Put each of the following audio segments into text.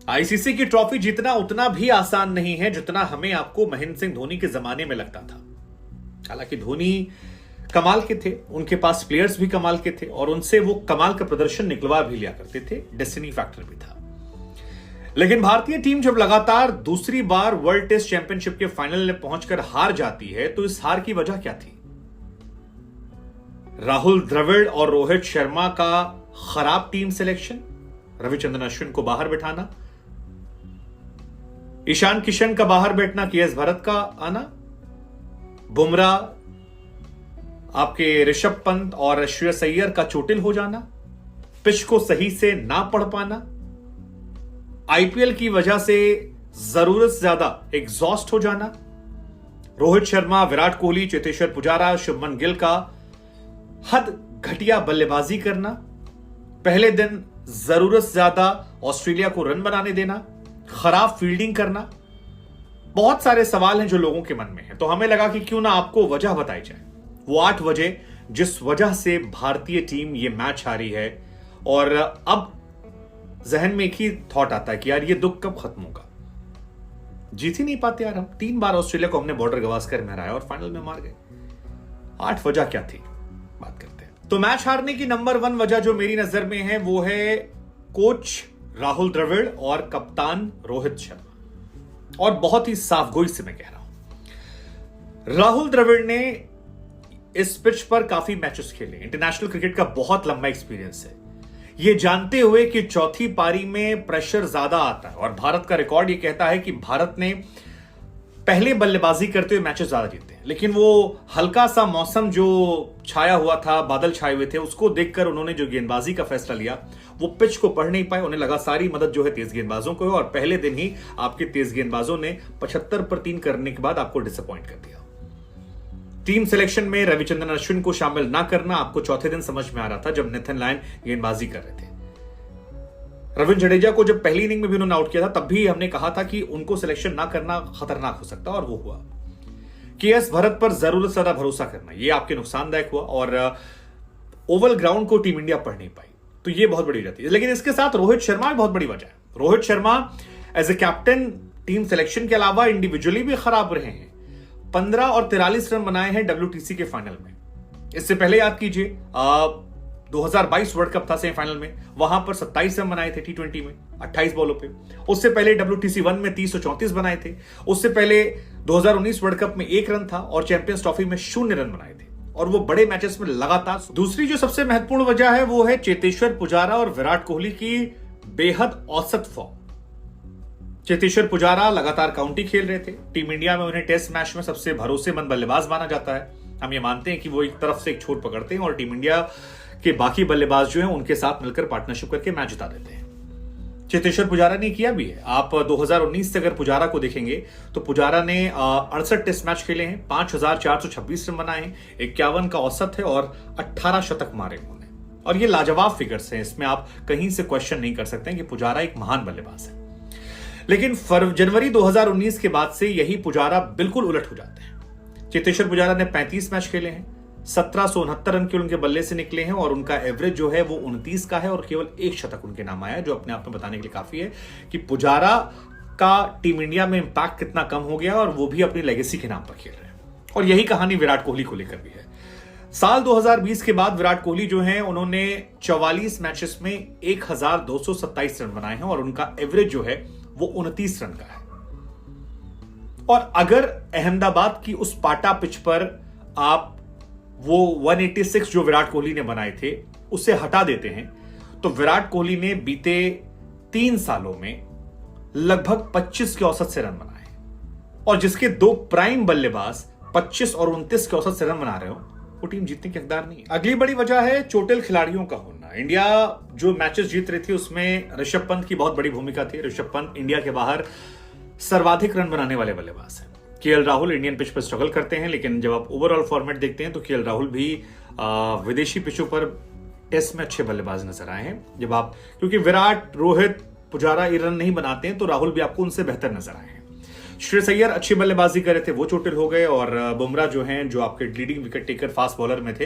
ICC की trophy जीतना उतना भी आसान नहीं है जितना हमें आपको महेंद्र सिंह धोनी के जमाने में लगता था। हालांकि धोनी कमाल के थे, उनके पास प्लेयर्स भी कमाल के थे और उनसे वो कमाल का प्रदर्शन निकलवा भी लिया करते थे, डेस्टिनी फैक्टर भी था। लेकिन भारतीय टीम जब लगातार दूसरी बार वर्ल्ड टेस्ट चैंपियनशिप के फाइनल में पहुंचकर हार जाती है तो इस हार की वजह क्या थी? राहुल द्रविड़ और रोहित शर्मा का खराब टीम सिलेक्शन, रविचंद्रन अश्विन को बाहर बिठाना, ईशान किशन का बाहर बैठना, केएस भरत का आना, बुमराह, आपके ऋषभ पंत और श्रेयस अय्यर का चोटिल हो जाना, पिच को सही से ना पढ़ पाना, आईपीएल की वजह से जरूरत से ज्यादा एग्जॉस्ट हो जाना, रोहित शर्मा, विराट कोहली, चेतेश्वर पुजारा, शुभमन गिल का हद घटिया बल्लेबाजी करना, पहले दिन जरूरत से ज्यादा ऑस्ट्रेलिया को रन बनाने देना, खराब फील्डिंग करना। बहुत सारे सवाल हैं जो लोगों के मन में है, तो हमें लगा कि क्यों ना आपको वजह बताई जाए, वो 8 वजह जिस वजह से भारतीय टीम ये मैच हारी है। और अब जहन में एक ही थॉट आता है कि यार ये दुख कब खत्म होगा। जीत ही नहीं पाते यार हम, 3 बार ऑस्ट्रेलिया को हमने बॉर्डर गवास्कर में हराया और फाइनल में मार गए। 8 वजह क्या थी, बात करते हैं। तो मैच हारने की नंबर 1 वजह जो मेरी नजर में है वो है कोच राहुल द्रविड़ और कप्तान रोहित शर्मा। और बहुत ही साफ गोई से मैं कह रहा हूं, राहुल द्रविड़ ने इस पिच पर काफी मैचेस खेले, इंटरनेशनल क्रिकेट का बहुत लंबा एक्सपीरियंस है। ये जानते हुए कि चौथी पारी में प्रेशर ज्यादा आता है और भारत का रिकॉर्ड ये कहता है कि भारत ने पहले बल्लेबाजी करते हुए मैचेस ज्यादा जीते हैं, लेकिन वो हल्का सा मौसम जो छाया हुआ था, बादल छाए हुए थे, उसको देखकर उन्होंने जो गेंदबाजी का फैसला लिया वो पिच को पढ़ नहीं पाए। उन्हें लगा सारी मदद जो है तेज गेंदबाजों को है और पहले दिन ही आपके तेज गेंदबाजों ने 75 पर 3 करने के बाद आपको डिसअपॉइंट कर दिया। टीम सिलेक्शन में रविचंद्रन अश्विन को शामिल ना करना आपको चौथे दिन समझ में आ रहा था जब नेथन लायन गेंदबाजी कर रहे थे। रविंद्र जडेजा को जब पहली इनिंग में भी उन्होंने आउट किया था तब भी हमने कहा था कि उनको सिलेक्शन ना करना खतरनाक हो सकता है और वो हुआ। केएस भरत पर जरूरत से ज्यादा भरोसा करना ये आपके नुकसानदायक हुआ और ओवल ग्राउंड को टीम इंडिया पढ़ नहीं पाई, तो ये बहुत बड़ी वजह थी। लेकिन इसके साथ रोहित शर्मा भी बहुत बड़ी वजह है। Rohit Sharma as a captain team selection के अलावा इंडिविजुअली भी खराब रहे हैं। 15 और 43 रन बनाए हैं डब्ल्यूटीसी के फाइनल में। इससे पहले याद कीजिए 2022 वर्ल्ड कप था सेमीफाइनल में, वहां पर 27 रन बनाए थे टी20 में 28 बॉलों पे। उससे पहले डब्ल्यूटीसी 1 में 334 बनाए थे। उससे पहले 2019 वर्ल्ड कप में 1 रन था और चैंपियंस ट्रॉफी में 0 रन बनाए थे और वो बड़े मैचेस में लगातार। दूसरी जो सबसे महत्वपूर्ण वजह है वो है चेतेश्वर पुजारा और विराट कोहली की बेहद औसत फॉर्म। चेतेश्वर पुजारा लगातार काउंटी खेल रहे थे। टीम इंडिया में उन्हें टेस्ट मैच में सबसे भरोसेमंद बल्लेबाज माना जाता है। हम ये मानते हैं कि वो एक तरफ से एक छोर पकड़ते हैं और टीम इंडिया के बाकी बल्लेबाज जो हैं उनके साथ मिलकर पार्टनरशिप करके मैच जिता देते हैं। चेतेश्वर पुजारा ने किया भी है। आप 2019 से अगर पुजारा को देखेंगे तो पुजारा ने 68 टेस्ट मैच खेले हैं, 5426 रन बनाए हैं, 51 का औसत है और 18 शतक मारे उन्होंने। और ये लाजवाब फिगर्स हैं, इसमें आप कहीं से क्वेश्चन नहीं कर सकते कि पुजारा एक महान बल्लेबाज है। लेकिन जनवरी 2019 के बाद से यही पुजारा बिल्कुल उलट हो जाते हैं। चेतेश्वर पुजारा ने 35 मैच खेले हैं, 1769 रन के उनके बल्ले से निकले हैं और उनका एवरेज जो है वो 29 का है और केवल 1 शतक उनके नाम आया, जो अपने आप में बताने के लिए काफी है कि पुजारा का टीम इंडिया में इंपैक्ट कितना कम हो गया और वो भी अपनी लेगेसी के नाम पर खेल रहे हैं। और यही कहानी विराट कोहली को लेकर भी है। साल 2020 के बाद विराट कोहली जो है उन्होंने 44 मैचेस में 1227 रन बनाए हैं और उनका एवरेज जो है वो 29 रन का है। और अगर अहमदाबाद की उस पाटा पिच पर आप वो 186 जो विराट कोहली ने बनाए थे उसे हटा देते हैं तो विराट कोहली ने बीते 3 सालों में लगभग 25 के औसत से रन बनाए और जिसके 2 प्राइम बल्लेबाज 25 और 29 के औसत से रन बना रहे हो वो टीम जीतने के हकदार नहीं है। अगली बड़ी वजह है चोटिल खिलाड़ियों का होना। इंडिया जो मैचेस जीत रही थी उसमें ऋषभ पंत की बहुत बड़ी भूमिका थी। ऋषभ पंत इंडिया के बाहर सर्वाधिक रन बनाने वाले बल्लेबाज हैं। केएल राहुल इंडियन पिच पर स्ट्रगल करते हैं, लेकिन जब आप ओवरऑल फॉर्मेट देखते हैं तो केएल राहुल भी विदेशी पिचों पर टेस्ट में अच्छे बल्लेबाज नजर आए हैं। जब आप क्योंकि विराट, रोहित, पुजारा ये रन नहीं बनाते हैं तो राहुल भी आपको उनसे बेहतर नजर आए हैं। श्रेयस अय्यर अच्छी बल्लेबाजी कर रहे थे, वो चोटिल हो गए और बुमराह जो हैं जो आपके leading wicket taker fast bowler में थे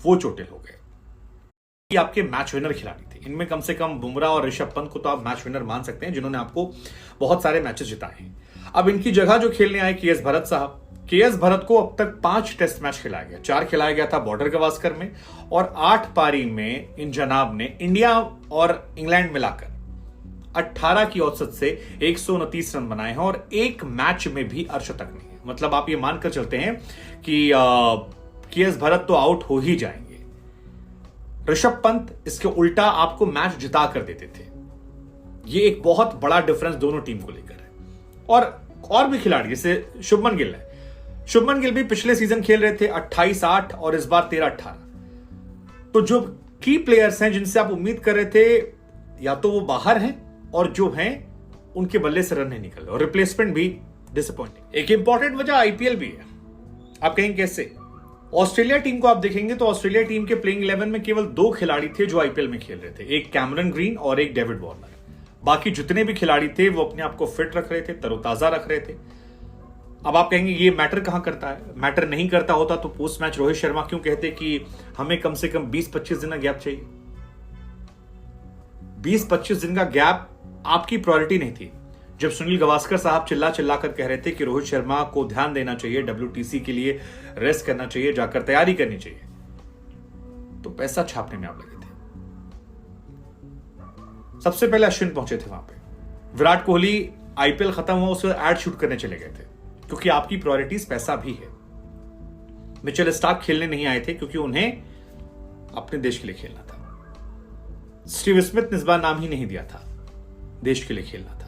वो चोटिल हो गए। ये आपके मैच विनर खिलाड़ी थे। इनमें कम से कम बुमराह और ऋषभ पंत को तो आप मैच विनर मान सकते हैं, जिन्होंने आपको बहुत सारे मैचेस जिताए हैं। अब इनकी जगह जो खेलने आए के एस भरत साहब, के एस भरत को अब तक 5 टेस्ट मैच खिलाया गया, 4 खिलाया गया था बॉर्डर गवास्कर में, और 8 पारी में इन जनाब ने इंडिया और इंग्लैंड मिलाकर 18 की औसत से 129 रन बनाए हैं, और एक मैच में भी अर्धशतक नहीं है। मतलब आप ये मानकर चलते हैं कि के एस भरत तो आउट हो ही जाएंगे। ऋषभ पंत इसके उल्टा आपको मैच जिता कर देते थे। ये एक बहुत बड़ा डिफरेंस दोनों टीम को लेकर है। और भी खिलाड़ी जैसे शुभमन गिल है, शुभमन गिल भी पिछले सीजन खेल रहे थे 28-8 और इस बार 13-18। तो जो की प्लेयर्स हैं जिनसे आप उम्मीद कर रहे थे, या तो वो बाहर हैं और जो हैं उनके बल्ले से रन नहीं निकल रहे, और रिप्लेसमेंट भी डिसअपॉइंटिंग। एक इंपॉर्टेंट वजह आईपीएल भी है। आप कहेंगे कैसे? ऑस्ट्रेलिया टीम को आप देखेंगे तो ऑस्ट्रेलिया टीम के प्लेइंग 11 में केवल 2 खिलाड़ी थे जो आईपीएल में खेल रहे थे, एक कैमरन ग्रीन और एक डेविड वार्नर। बाकी जितने भी खिलाड़ी थे वो अपने आप को फिट रख रहे थे, तरोताजा रख रहे थे। अब आप कहेंगे ये मैटर कहां करता है? मैटर नहीं करता होता तो पोस्ट मैच रोहित शर्मा क्यों कहते कि हमें कम से कम 20-25 दिन का गैप चाहिए? 20-25 दिन का गैप आपकी प्रायोरिटी नहीं थी। जब सुनील गावस्कर साहब चिल्ला कर कह रहे थे कि रोहित शर्मा को ध्यान देना चाहिए, WTC के लिए रेस्ट करना चाहिए, जाकर तैयारी करनी चाहिए, तो पैसा छापने में आप लगे थे। सबसे पहले अश्विन पहुंचे थे वहां पे। विराट कोहली आईपीएल खत्म हुआ उससे एड शूट करने चले गए थे, क्योंकि आपकी प्रायोरिटीज पैसा भी है। मिचेल स्टार्क खेलने नहीं आए थे क्योंकि उन्हें अपने देश के लिए खेलना था। स्टीव स्मिथ ने इस बार नाम ही नहीं दिया था, देश के लिए खेलना था।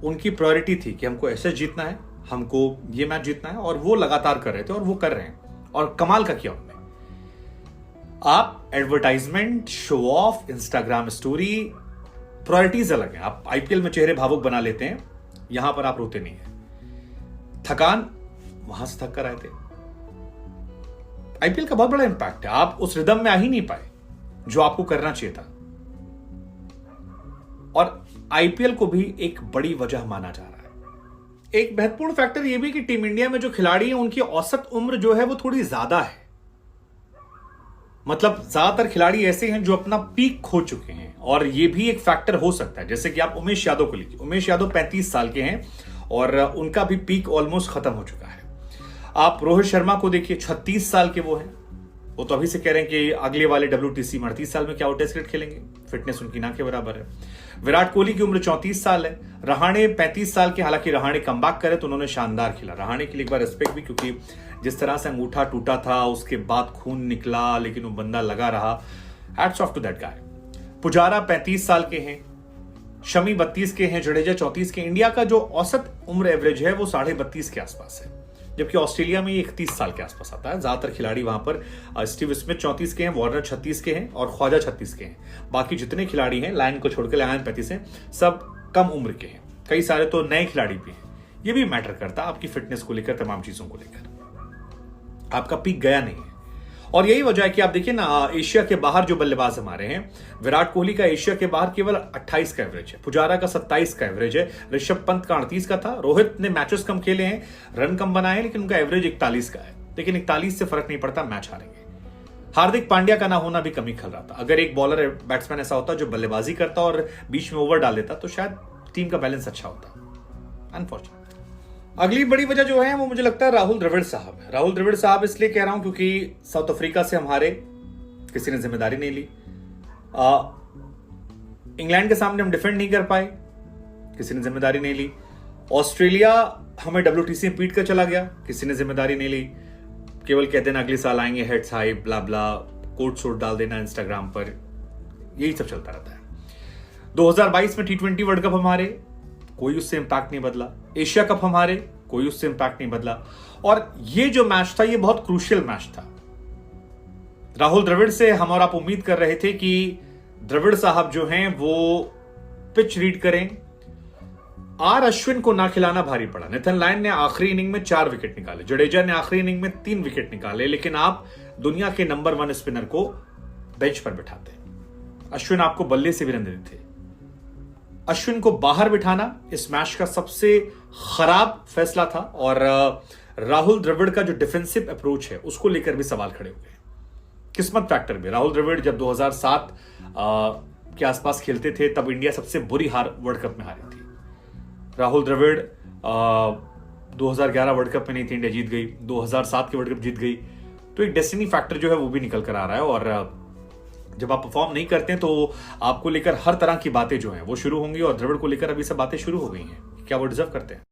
उनकी प्रायोरिटी थी कि हमको ऐसे जीतना है, हमको ये मैच जीतना है, और वो लगातार कर रहे थे और वो कर रहे हैं, और कमाल का किया उन्होंने। आप advertisement, show off, Instagram story, priorities अलग है। आप आईपीएल में चेहरे भावुक बना लेते हैं, यहां पर आप रोते नहीं है। थकान वहां से थक कर आए थे। आईपीएल का बहुत बड़ा इंपैक्ट है। आप उस रिदम में आ ही नहीं पाए जो आपको करना चाहिए था, और आईपीएल को भी एक बड़ी वजह माना जा रहा है। एक महत्वपूर्ण फैक्टर यह भी कि टीम इंडिया में जो खिलाड़ी हैं उनकी औसत उम्र जो है वो थोड़ी ज्यादा है। मतलब ज्यादातर खिलाड़ी ऐसे हैं जो अपना पीक खो चुके हैं, और ये भी एक फैक्टर हो सकता है। जैसे कि आप उमेश यादव को लीजिए, उमेश यादव 35 साल के हैं और उनका भी पीक ऑलमोस्ट खत्म हो चुका है। आप रोहित शर्मा को देखिए, 36 साल के वो हैं, वो तो अभी से कह रहे हैं कि अगले वाले WTC 38 साल में क्या वो टेस्ट क्रिकेट खेलेंगे, फिटनेस उनकी ना के बराबर है। विराट कोहली की उम्र 34 साल है, रहाणे 35 साल के, हालांकि रहाणे कमबैक करे तो उन्होंने शानदार खेला। रहाणे के लिए एक बार रिस्पेक्ट भी, क्योंकि जिस तरह से अंगूठा टूटा था उसके बाद खून निकला लेकिन वो बंदा लगा रहा। Hats off to that guy. Pujara 35 साल के हैं, शमी 32 के हैं, जडेजा 34 के। इंडिया का जो औसत उम्र एवरेज है वो 32.5 के आसपास है, जबकि ऑस्ट्रेलिया में ये 31 साल के आसपास आता है। ज्यादातर खिलाड़ी वहां पर स्टीव स्मिथ 34 के हैं, वार्नर 36 के हैं और ख्वाजा 36 के हैं। बाकी जितने खिलाड़ी हैं, लायन को छोड़कर, लायन 35 हैं, सब कम उम्र के हैं। कई सारे तो नए खिलाड़ी भी हैं। ये भी मैटर करता है आपकी फिटनेस को लेकर, तमाम चीजों को लेकर। आपका पीक गया नहीं है, और यही वजह है कि आप देखिए ना, एशिया के बाहर जो बल्लेबाज हमारे हैं, विराट कोहली का एशिया के बाहर केवल 28 का एवरेज है, पुजारा का 27 का एवरेज है, ऋषभ पंत का 38 का था। रोहित ने मैचेस कम खेले हैं, रन कम बनाए हैं, लेकिन उनका एवरेज 41 का है। लेकिन 41 से फर्क नहीं पड़ता, मैच हारेंगे। हार्दिक पांड्या का ना होना भी कमी खल रहा था। अगर एक बॉलर बैट्समैन ऐसा होता जो बल्लेबाजी करता और बीच में ओवर डाल देता तो शायद टीम का बैलेंस अच्छा होता। अनफॉर्चुनेट। अगली बड़ी वजह जो है वो मुझे लगता है राहुल द्रविड़ साहब है। राहुल द्रविड़ साहब इसलिए कह रहा हूं क्योंकि साउथ अफ्रीका से हमारे किसी ने जिम्मेदारी नहीं ली। इंग्लैंड के सामने हम डिफेंड नहीं कर पाए, किसी ने जिम्मेदारी नहीं ली। ऑस्ट्रेलिया हमें WTC में पीट कर चला गया, किसी ने जिम्मेदारी नहीं ली। केवल कहते हैं अगले साल आएंगे, हेड्स हाई, ब्ला ब्ला, कोट शोट डाल देना इंस्टाग्राम पर, यही सब चलता रहता है। 2022 में T20 वर्ल्ड कप हमारे, कोई उससे इंपैक्ट नहीं बदला। एशिया कप हमारे, कोई उससे इंपैक्ट नहीं बदला। और ये जो मैच था ये बहुत क्रूशियल मैच था। राहुल द्रविड़ से हम और आप उम्मीद कर रहे थे कि द्रविड़ साहब जो हैं वो पिच रीड करें। अश्विन को ना खिलाना भारी पड़ा। नेथन लायन ने आखिरी इनिंग में 4 विकेट निकाले, जडेजा ने आखिरी इनिंग में 3 विकेट निकाले, लेकिन आप दुनिया के नंबर 1 स्पिनर को बेंच पर बिठाते। अश्विन आपको बल्ले से भी रन देते थे। अश्विन को बाहर बिठाना इस मैच का सबसे खराब फैसला था, और राहुल द्रविड़ का जो डिफेंसिव अप्रोच है उसको लेकर भी सवाल खड़े हुए हैं। किस्मत फैक्टर भी। राहुल द्रविड़ जब 2007 के आसपास खेलते थे तब इंडिया सबसे बुरी हार वर्ल्ड कप में हारी थी। राहुल द्रविड़ 2011 वर्ल्ड कप में नहीं थी, इंडिया जीत गई, 2007 के वर्ल्ड कप जीत गई। तो एक डेस्टिनी फैक्टर जो है वो भी निकल कर आ रहा है, और जब आप परफॉर्म नहीं करते हैं तो आपको लेकर हर तरह की बातें जो हैं वो शुरू होंगी, और द्रविड़ को लेकर अभी सब बातें शुरू हो गई हैं। क्या वो डिजर्व करते हैं?